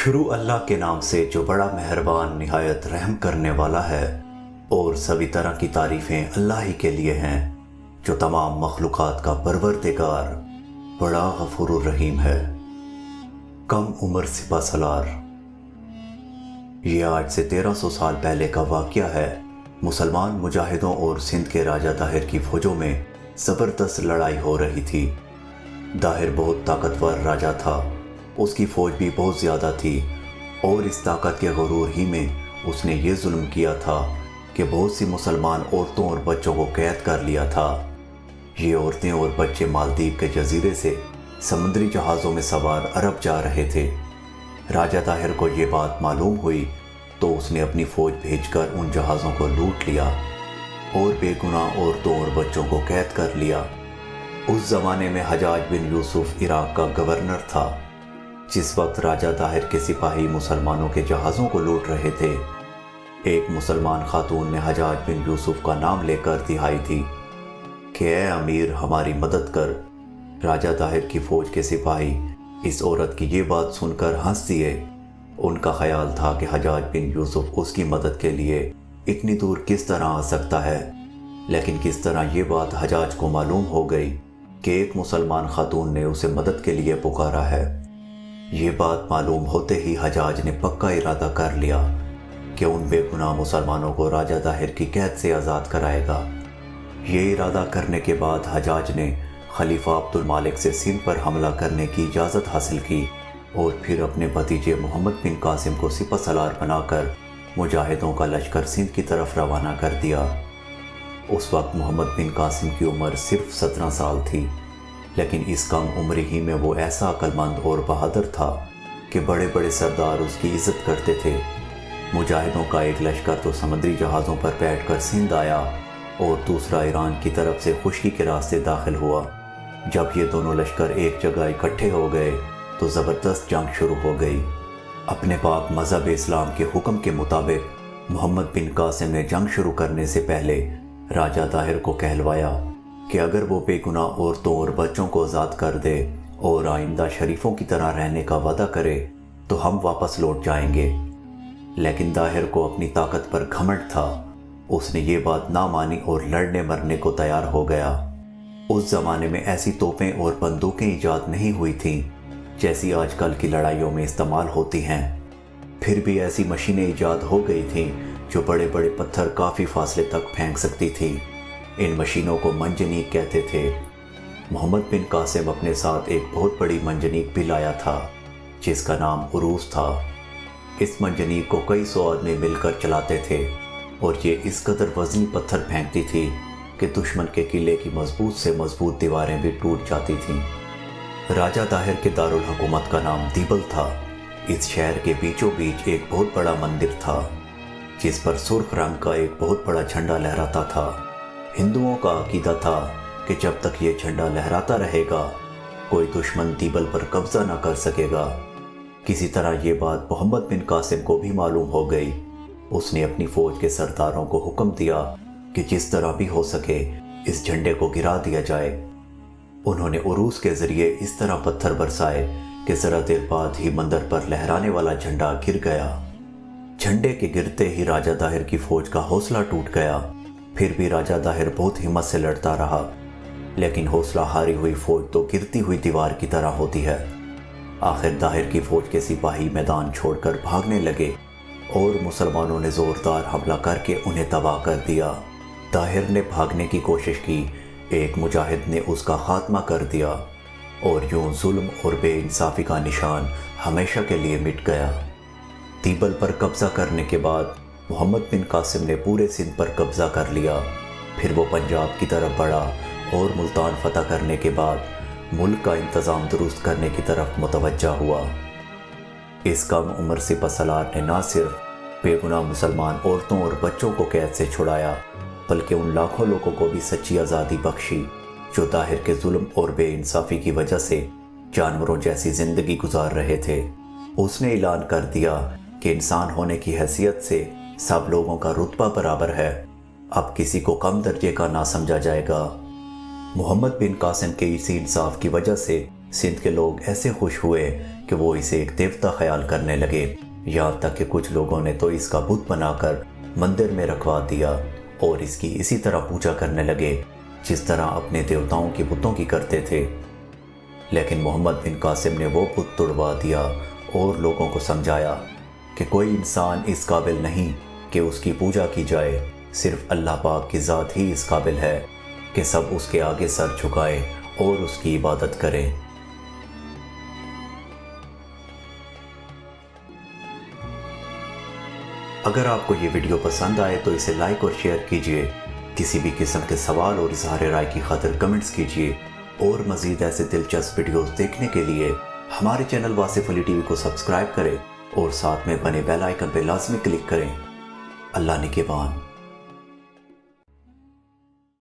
शुरू अल्लाह के नाम से जो बड़ा मेहरबान निहायत रहम करने वाला है। और सभी तरह की तारीफ़ें अल्लाह ही के लिए हैं जो तमाम मखलूक़ात का परवरदिगार बड़ा गफूरुर रहीम है। कम उम्र सिपह सलार। ये आज से 1300 साल पहले का वाक़या है। मुसलमान मुजाहिदों और सिंध के राजा दाहिर की फौजों में ज़बरदस्त लड़ाई हो रही थी। दाहिर बहुत ताकतवर राजा था, उसकी फ़ौज भी बहुत ज़्यादा थी और इस ताकत के गुरूर ही में उसने ये जुल्म किया था कि बहुत सी मुसलमान औरतों और बच्चों को कैद कर लिया था। ये औरतें और बच्चे मालदीव के जजीरे से समुद्री जहाज़ों में सवार अरब जा रहे थे। राजा दाहिर को ये बात मालूम हुई तो उसने अपनी फ़ौज भेजकर उन जहाज़ों को लूट लिया और बेगुनाह औरतों और बच्चों को कैद कर लिया। उस ज़माने में हजाज बिन यूसुफ इराक़ का गवर्नर था। जिस वक्त राजा दाहिर के सिपाही मुसलमानों के जहाज़ों को लूट रहे थे, एक मुसलमान खातून ने हजाज बिन यूसुफ का नाम लेकर दिहाई दी कि ए अमीर, हमारी मदद कर। राजा दाहिर की फ़ौज के सिपाही इस औरत की ये बात सुनकर हंस दिए। उनका ख्याल था कि हजाज बिन यूसुफ उसकी मदद के लिए इतनी दूर किस तरह आ सकता है, लेकिन किस तरह ये बात हजाज को मालूम हो गई कि एक मुसलमान खातून ने उसे मदद के लिए पुकारा है। ये बात मालूम होते ही हजाज ने पक्का इरादा कर लिया कि उन बेगुनाह मुसलमानों को राजा दाहिर की कैद से आज़ाद कराएगा। ये इरादा करने के बाद हजाज ने खलीफा अब्दुल मालिक से सिंध पर हमला करने की इजाज़त हासिल की और फिर अपने भतीजे मोहम्मद बिन कासिम को सिपह सलार बनाकर मुजाहिदों का लश्कर सिंध की तरफ रवाना कर दिया। उस वक्त मोहम्मद बिन कासिम की उम्र सिर्फ 17 साल थी, लेकिन इस कम उम्र ही में वो ऐसा अक्लमंद और बहादुर था कि बड़े बड़े सरदार उसकी इज़्ज़त करते थे। मुजाहिदों का एक लश्कर तो समुद्री जहाज़ों पर बैठकर सिंध आया और दूसरा ईरान की तरफ से खुशकी के रास्ते दाखिल हुआ। जब ये दोनों लश्कर एक जगह इकट्ठे हो गए तो ज़बरदस्त जंग शुरू हो गई। अपने पाक मज़हब इस्लाम के हुक्म के मुताबिक मोहम्मद बिन कासिम ने जंग शुरू करने से पहले राजा दाहिर को कहलवाया कि अगर वो बेगुनाह औरतों और बच्चों को आज़ाद कर दे और आइंदा शरीफों की तरह रहने का वादा करे तो हम वापस लौट जाएंगे। लेकिन दाहिर को अपनी ताकत पर घमंड था। उसने ये बात ना मानी और लड़ने मरने को तैयार हो गया। उस ज़माने में ऐसी तोपें और बंदूकें ईजाद नहीं हुई थीं जैसी आजकल की लड़ाइयों में इस्तेमाल होती हैं। फिर भी ऐसी मशीनें ईजाद हो गई थीं जो बड़े बड़े पत्थर काफ़ी फासले तक फेंक सकती थी। इन मशीनों को मंजनीक कहते थे। मोहम्मद बिन कासिम अपने साथ एक बहुत बड़ी मंजनीक भी लाया था जिसका नाम उरूस था। इस मंजनीक को कई सौ आदमी मिलकर चलाते थे और ये इस कदर वज़नी पत्थर फेंकती थी कि दुश्मन के किले की मजबूत से मजबूत दीवारें भी टूट जाती थीं। राजा दाहिर के दारुल हुकूमत का नाम दीबल था। इस शहर के बीचों बीच एक बहुत बड़ा मंदिर था जिस पर सुर्ख रंग का एक बहुत बड़ा झंडा लहराता था। हिंदुओं का अकीदा था कि जब तक ये झंडा लहराता रहेगा कोई दुश्मन दीबल पर कब्जा न कर सकेगा। किसी तरह ये बात मोहम्मद बिन कासिम को भी मालूम हो गई। उसने अपनी फ़ौज के सरदारों को हुक्म दिया कि जिस तरह भी हो सके इस झंडे को गिरा दिया जाए। उन्होंने उरूस के ज़रिए इस तरह पत्थर बरसाए कि ज़रा देर बाद ही मंदिर पर लहराने वाला झंडा गिर गया। झंडे के गिरते ही राजा दाहिर की फ़ौज का हौसला टूट गया। फिर भी राजा दाहिर बहुत हिम्मत से लड़ता रहा, लेकिन हौसला हारी हुई फ़ौज तो गिरती हुई दीवार की तरह होती है। आखिर दाहिर की फ़ौज के सिपाही मैदान छोड़कर भागने लगे और मुसलमानों ने ज़ोरदार हमला करके उन्हें तबाह कर दिया। दाहिर ने भागने की कोशिश की, एक मुजाहिद ने उसका खात्मा कर दिया और यूं जुल्म और बेइंसाफ़ी का निशान हमेशा के लिए मिट गया। दीबल पर कब्ज़ा करने के बाद मोहम्मद बिन कासिम ने पूरे सिंध पर कब्ज़ा कर लिया। फिर वो पंजाब की तरफ बढ़ा और मुल्तान फ़तह करने के बाद मुल्क का इंतज़ाम दुरुस्त करने की तरफ मुतवज्जा हुआ। इस कम उम्र सिपह सलार ने न सिर्फ बेगुनाह मुसलमान औरतों और बच्चों को कैद से छुड़ाया बल्कि उन लाखों लोगों को भी सच्ची आज़ादी बख्शी जो दाहिर के जुल्म और बेइंसाफ़ी की वजह से जानवरों जैसी ज़िंदगी गुजार रहे थे। उसने ऐलान कर दिया कि इंसान होने की हैसियत से सब लोगों का रुतबा बराबर है, अब किसी को कम दर्जे का ना समझा जाएगा। मोहम्मद बिन कासिम के इसी इंसाफ की वजह से सिंध के लोग ऐसे खुश हुए کہ وہ اسے ایک دیوتا خیال کرنے لگے، یہاں تک کہ کچھ لوگوں نے تو اس کا بت بنا کر مندر میں رکھوا دیا اور اس کی اسی طرح پوجا کرنے لگے جس طرح اپنے دیوتاؤں کی بتوں کی کرتے تھے۔ لیکن محمد بن قاسم نے وہ بت توڑوا دیا اور لوگوں کو سمجھایا کہ کوئی انسان اس قابل نہیں کہ اس کی پوجا کی جائے، صرف اللہ پاک کی ذات ہی اس قابل ہے کہ سب اس کے آگے سر جھکائے اور اس کی عبادت کریں۔ اگر آپ کو یہ ویڈیو پسند آئے تو اسے لائک اور شیئر کیجیے، کسی بھی قسم کے سوال اور اظہار رائے کی خاطر کمنٹس کیجیے، اور مزید ایسے دلچسپ ویڈیوز دیکھنے کے لیے ہمارے چینل واصف علی ٹی وی کو سبسکرائب کریں اور ساتھ میں بنے بیل آئیکن پہ لازمی کلک کریں۔ اللہ نگہبان۔